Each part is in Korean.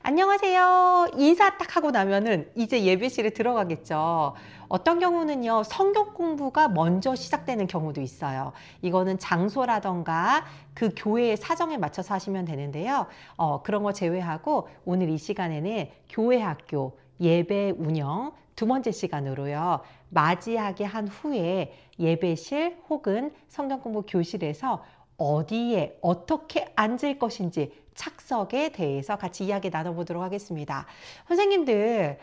안녕하세요. 인사 딱 하고 나면은 이제 예배실에 들어가겠죠. 어떤 경우는요, 성경 공부가 먼저 시작되는 경우도 있어요. 이거는 장소라던가 그 교회의 사정에 맞춰서 하시면 되는데요. 그런 거 제외하고 오늘 이 시간에는 교회 학교 예배 운영 두 번째 시간으로요. 맞이하게 한 후에 예배실 혹은 성경 공부 교실에서 어디에 어떻게 앉을 것인지 착석에 대해서 같이 이야기 나눠보도록 하겠습니다. 선생님들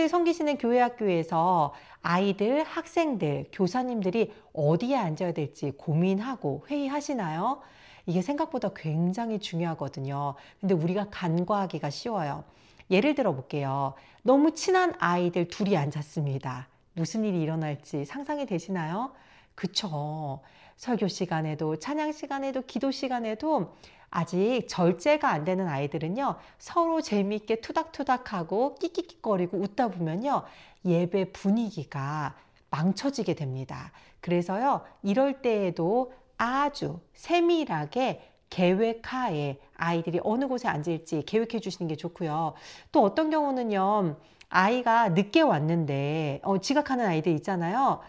섬기시는 교회 학교에서 아이들, 학생들, 교사님들이 어디에 앉아야 될지 고민하고 회의하시나요? 이게 생각보다 굉장히 중요하거든요. 근데 우리가 간과하기가 쉬워요. 예를 들어 볼게요. 너무 친한 아이들 둘이 앉았습니다. 무슨 일이 일어날지 상상이 되시나요? 그쵸. 설교 시간에도, 찬양 시간에도, 기도 시간에도 아직 절제가 안 되는 아이들은요, 서로 재미있게 투닥투닥하고 끽끽거리고 웃다 보면요, 예배 분위기가 망쳐지게 됩니다. 그래서요, 이럴 때에도 아주 세밀하게 계획하에 아이들이 어느 곳에 앉을지 계획해 주시는 게 좋고요. 또 어떤 경우는요, 아이가 늦게 왔는데, 지각하는 아이들 있잖아요.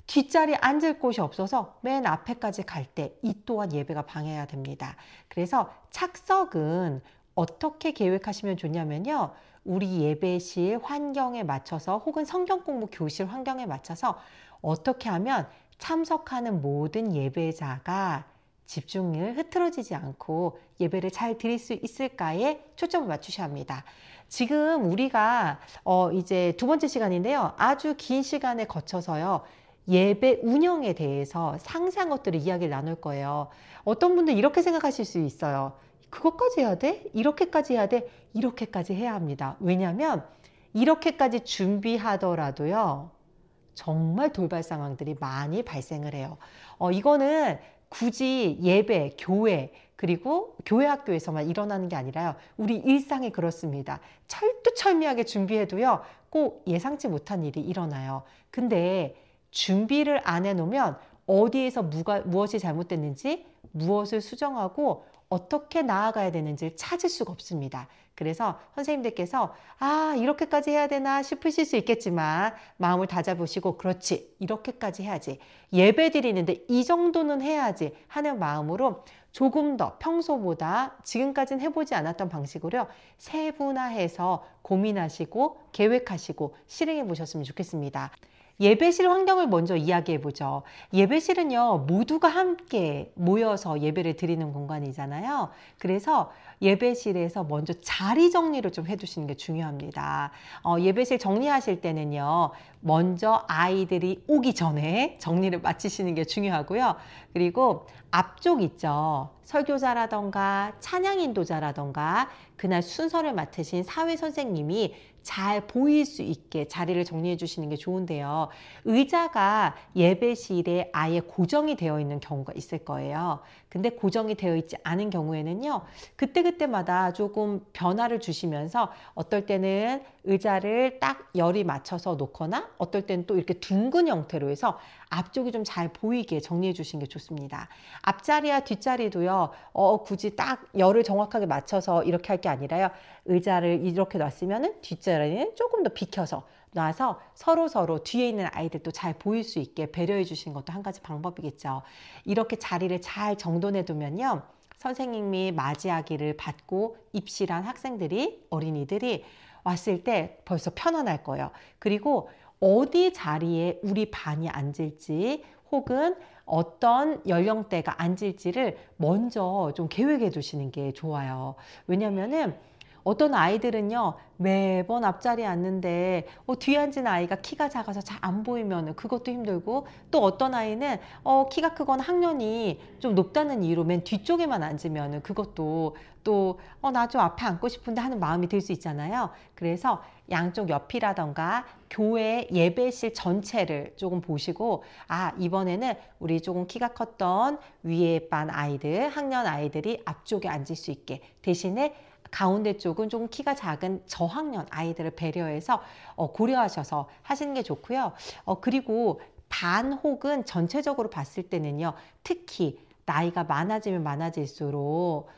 뒷자리에 앉을 곳이 없어서 맨 앞에까지 갈 때 이 또한 예배가 방해가 됩니다. 그래서 착석은 어떻게 계획하시면 좋냐면요. 우리 예배실 환경에 맞춰서 혹은 성경 공부 교실 환경에 맞춰서 어떻게 하면 참석하는 모든 예배자가 집중을 흐트러지지 않고 예배를 잘 드릴 수 있을까에 초점을 맞추셔야 합니다. 지금 우리가 이제 두 번째 시간인데요. 아주 긴 시간에 거쳐서요. 예배 운영에 대해서 상세한 것들을 이야기를 나눌 거예요. 어떤 분들 이렇게 생각하실 수 있어요. 그것까지 해야 돼? 이렇게까지 해야 돼? 이렇게까지 해야 합니다. 왜냐하면 이렇게까지 준비하더라도요. 정말 돌발 상황들이 많이 발생을 해요. 이거는 굳이 예배, 교회, 그리고 교회 학교에서만 일어나는 게 아니라요. 우리 일상이 그렇습니다. 철두철미하게 준비해도요. 꼭 예상치 못한 일이 일어나요. 근데 준비를 안 해놓으면 어디에서 무엇이 잘못됐는지 무엇을 수정하고 어떻게 나아가야 되는지를 찾을 수가 없습니다. 그래서 선생님들께서 이렇게까지 해야 되나 싶으실 수 있겠지만 마음을 다잡으시고 그렇지 이렇게까지 해야지 예배 드리는데 이 정도는 해야지 하는 마음으로 조금 더 평소보다 지금까지는 해보지 않았던 방식으로 세분화해서 고민하시고 계획하시고 실행해 보셨으면 좋겠습니다. 예배실 환경을 먼저 이야기해 보죠. 예배실은요, 모두가 함께 모여서 예배를 드리는 공간이잖아요. 그래서 예배실에서 먼저 자리 정리를 좀 해두시는 게 중요합니다. 예배실 정리하실 때는요, 먼저 아이들이 오기 전에 정리를 마치시는 게 중요하고요. 그리고 앞쪽 있죠. 설교자라던가 찬양 인도자라던가 그날 순서를 맡으신 사회 선생님이 잘 보일 수 있게 자리를 정리해 주시는 게 좋은데요. 의자가 예배실에 아예 고정이 되어 있는 경우가 있을 거예요. 근데 고정이 되어 있지 않은 경우에는요. 그때그때마다 조금 변화를 주시면서 어떨 때는 의자를 딱 열이 맞춰서 놓거나 어떨 때는 또 이렇게 둥근 형태로 해서 앞쪽이 좀 잘 보이게 정리해 주시는 게 좋습니다. 앞자리와 뒷자리도요. 굳이 딱 열을 정확하게 맞춰서 이렇게 할 게 아니라요. 의자를 이렇게 놨으면 뒷자리는 조금 더 비켜서 놔서 서로 뒤에 있는 아이들도 잘 보일 수 있게 배려해 주시는 것도 한 가지 방법이겠죠. 이렇게 자리를 잘 정돈해 두면요. 선생님이 맞이하기를 받고 입실한 학생들이 어린이들이 왔을 때 벌써 편안할 거예요. 그리고 어디 자리에 우리 반이 앉을지 혹은 어떤 연령대가 앉을지를 먼저 좀 계획해 두시는 게 좋아요. 왜냐면은 어떤 아이들은요, 매번 앞자리에 앉는데, 뒤에 앉은 아이가 키가 작아서 잘 안 보이면 그것도 힘들고, 또 어떤 아이는, 키가 크거나 학년이 좀 높다는 이유로 맨 뒤쪽에만 앉으면 그것도 또, 나 좀 앞에 앉고 싶은데 하는 마음이 들 수 있잖아요. 그래서 양쪽 옆이라던가 교회 예배실 전체를 조금 보시고, 이번에는 우리 조금 키가 컸던 위에 반 아이들, 학년 아이들이 앞쪽에 앉을 수 있게 대신에 가운데 쪽은 조금 키가 작은 저학년 아이들을 배려해서 고려하셔서 하시는 게 좋고요. 그리고 반 혹은 전체적으로 봤을 때는요. 특히 나이가 많아지면 많아질수록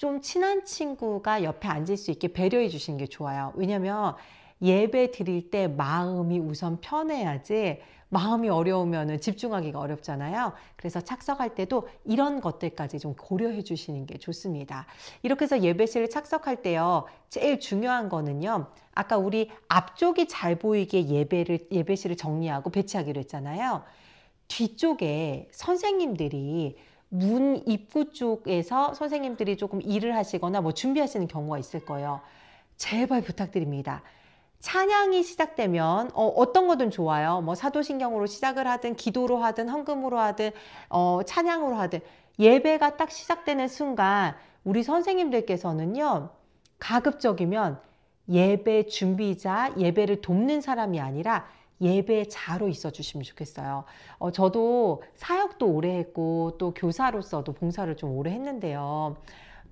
좀 친한 친구가 옆에 앉을 수 있게 배려해 주시는 게 좋아요. 왜냐면 예배 드릴 때 마음이 우선 편해야지 마음이 어려우면 집중하기가 어렵잖아요. 그래서 착석할 때도 이런 것들까지 좀 고려해 주시는 게 좋습니다. 이렇게 해서 예배실에 착석할 때요. 제일 중요한 거는요. 아까 우리 앞쪽이 잘 보이게 예배실을 정리하고 배치하기로 했잖아요. 뒤쪽에 선생님들이 문 입구 쪽에서 선생님들이 조금 일을 하시거나 뭐 준비하시는 경우가 있을 거예요. 제발 부탁드립니다. 찬양이 시작되면 어떤 거든 좋아요. 뭐 사도신경으로 시작을 하든 기도로 하든 헌금으로 하든 찬양으로 하든 예배가 딱 시작되는 순간 우리 선생님들께서는요. 가급적이면 예배 준비자, 예배를 돕는 사람이 아니라 예배자로 있어 주시면 좋겠어요. 저도 사역도 오래 했고 또 교사로서도 봉사를 좀 오래 했는데요.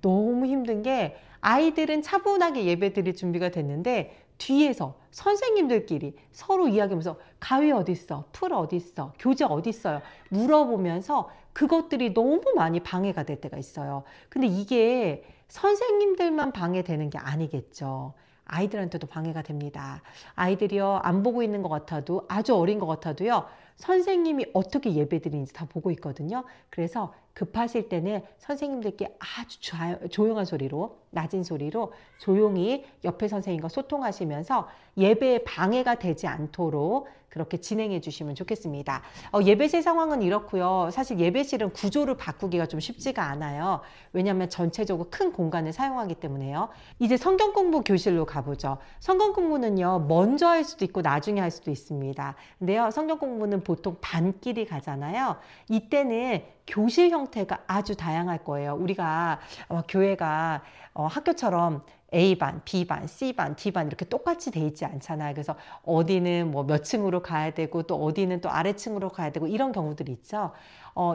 너무 힘든 게 아이들은 차분하게 예배 드릴 준비가 됐는데 뒤에서 선생님들끼리 서로 이야기하면서 가위 어디 있어? 풀 어디 있어? 교재 어디 있어요? 물어보면서 그것들이 너무 많이 방해가 될 때가 있어요. 근데 이게 선생님들만 방해되는 게 아니겠죠. 아이들한테도 방해가 됩니다. 아이들이요, 안 보고 있는 것 같아도, 아주 어린 것 같아도요, 선생님이 어떻게 예배 드리는지 다 보고 있거든요. 그래서 급하실 때는 선생님들께 아주 조용한 소리로, 낮은 소리로 조용히 옆에 선생님과 소통하시면서 예배에 방해가 되지 않도록 그렇게 진행해 주시면 좋겠습니다. 예배실 상황은 이렇고요. 사실 예배실은 구조를 바꾸기가 좀 쉽지가 않아요. 왜냐하면 전체적으로 큰 공간을 사용하기 때문에요. 이제 성경 공부 교실로 가보죠. 성경 공부는요, 먼저 할 수도 있고 나중에 할 수도 있습니다. 근데요, 성경 공부는 보통 반끼리 가잖아요. 이때는 교실 형태가 아주 다양할 거예요. 우리가 교회가 학교처럼 A반, B반, C반, D반 이렇게 똑같이 돼 있지 않잖아요. 그래서 어디는 뭐 몇 층으로 가야 되고 또 어디는 또 아래층으로 가야 되고 이런 경우들이 있죠.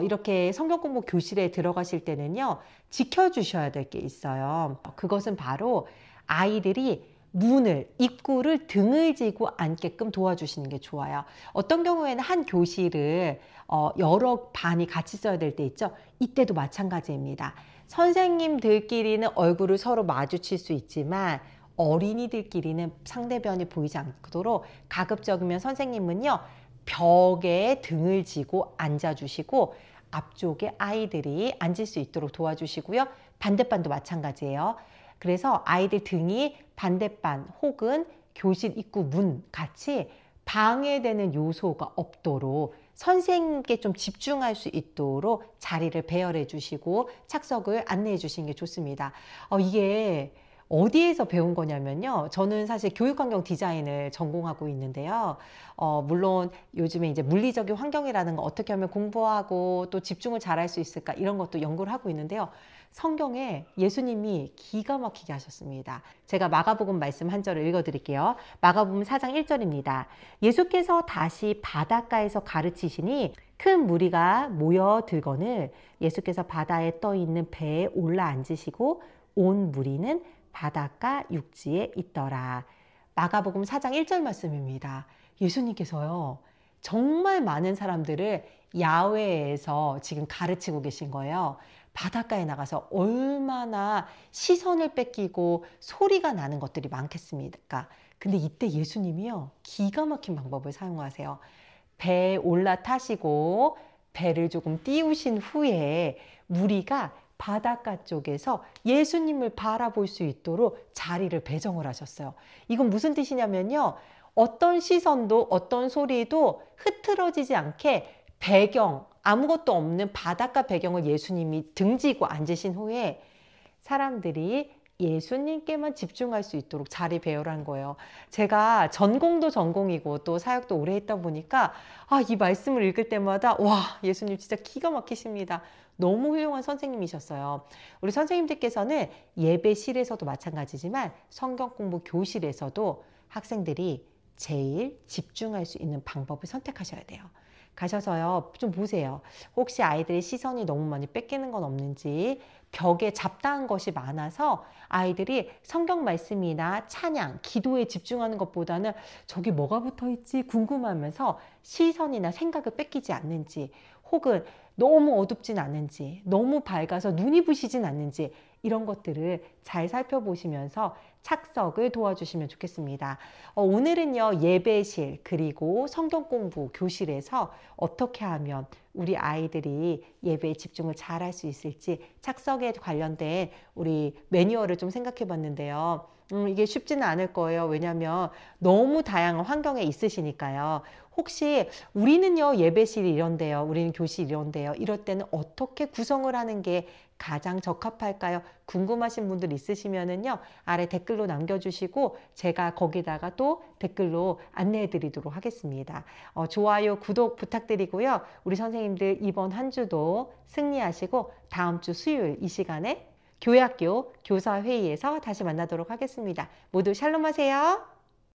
이렇게 성경 공부 교실에 들어가실 때는요. 지켜주셔야 될 게 있어요. 그것은 바로 아이들이 입구를 등을 지고 앉게끔 도와주시는 게 좋아요. 어떤 경우에는 한 교실을 여러 반이 같이 써야 될 때 있죠. 이때도 마찬가지입니다. 선생님들끼리는 얼굴을 서로 마주칠 수 있지만 어린이들끼리는 상대편이 보이지 않도록 가급적이면 선생님은요. 벽에 등을 지고 앉아주시고 앞쪽에 아이들이 앉을 수 있도록 도와주시고요. 반대반도 마찬가지예요. 그래서 아이들 등이 반대반 혹은 교실 입구 문 같이 방해되는 요소가 없도록 선생님께 좀 집중할 수 있도록 자리를 배열해 주시고 착석을 안내해 주시는 게 좋습니다. 이게 어디에서 배운 거냐면요. 저는 사실 교육환경 디자인을 전공하고 있는데요. 물론 요즘에 이제 물리적인 환경이라는 거 어떻게 하면 공부하고 또 집중을 잘할 수 있을까 이런 것도 연구를 하고 있는데요. 성경에 예수님이 기가 막히게 하셨습니다. 제가 마가복음 말씀 한 절을 읽어드릴게요. 마가복음 4장 1절입니다. 예수께서 다시 바닷가에서 가르치시니 큰 무리가 모여들거늘 예수께서 바다에 떠있는 배에 올라앉으시고 온 무리는 바닷가 육지에 있더라. 마가복음 4장 1절 말씀입니다. 예수님께서요. 정말 많은 사람들을 야외에서 지금 가르치고 계신 거예요. 바닷가에 나가서 얼마나 시선을 뺏기고 소리가 나는 것들이 많겠습니까? 근데 이때 예수님이요. 기가 막힌 방법을 사용하세요. 배에 올라타시고 배를 조금 띄우신 후에 무리가 바닷가 쪽에서 예수님을 바라볼 수 있도록 자리를 배정을 하셨어요. 이건 무슨 뜻이냐면요. 어떤 시선도 어떤 소리도 흐트러지지 않게 배경, 아무것도 없는 바닷가 배경을 예수님이 등지고 앉으신 후에 사람들이 예수님께만 집중할 수 있도록 자리 배열한 거예요. 제가 전공도 전공이고 또 사역도 오래 했다 보니까 이 말씀을 읽을 때마다 와, 예수님 진짜 기가 막히십니다. 너무 훌륭한 선생님이셨어요. 우리 선생님들께서는 예배실에서도 마찬가지지만 성경 공부 교실에서도 학생들이 제일 집중할 수 있는 방법을 선택하셔야 돼요. 가셔서요, 좀 보세요. 혹시 아이들의 시선이 너무 많이 뺏기는 건 없는지, 벽에 잡다한 것이 많아서 아이들이 성경 말씀이나 찬양, 기도에 집중하는 것보다는 저기 뭐가 붙어 있지 궁금하면서 시선이나 생각을 뺏기지 않는지, 혹은 너무 어둡진 않은지, 너무 밝아서 눈이 부시진 않는지, 이런 것들을 잘 살펴보시면서 착석을 도와주시면 좋겠습니다. 오늘은요, 예배실 그리고 성경 공부 교실에서 어떻게 하면 우리 아이들이 예배에 집중을 잘 할 수 있을지 착석에 관련된 우리 매뉴얼을 좀 생각해 봤는데요. 이게 쉽지는 않을 거예요. 왜냐하면 너무 다양한 환경에 있으시니까요. 혹시 우리는요, 예배실이 이런데요, 우리는 교실이 이런데요, 이럴 때는 어떻게 구성을 하는 게 가장 적합할까요? 궁금하신 분들 있으시면은요, 아래 댓글로 남겨주시고 제가 거기다가 또 댓글로 안내해 드리도록 하겠습니다. 좋아요, 구독 부탁드리고요. 우리 선생님들 이번 한 주도 승리하시고 다음 주 수요일 이 시간에 교회학교 교사회의에서 다시 만나도록 하겠습니다. 모두 샬롬 하세요.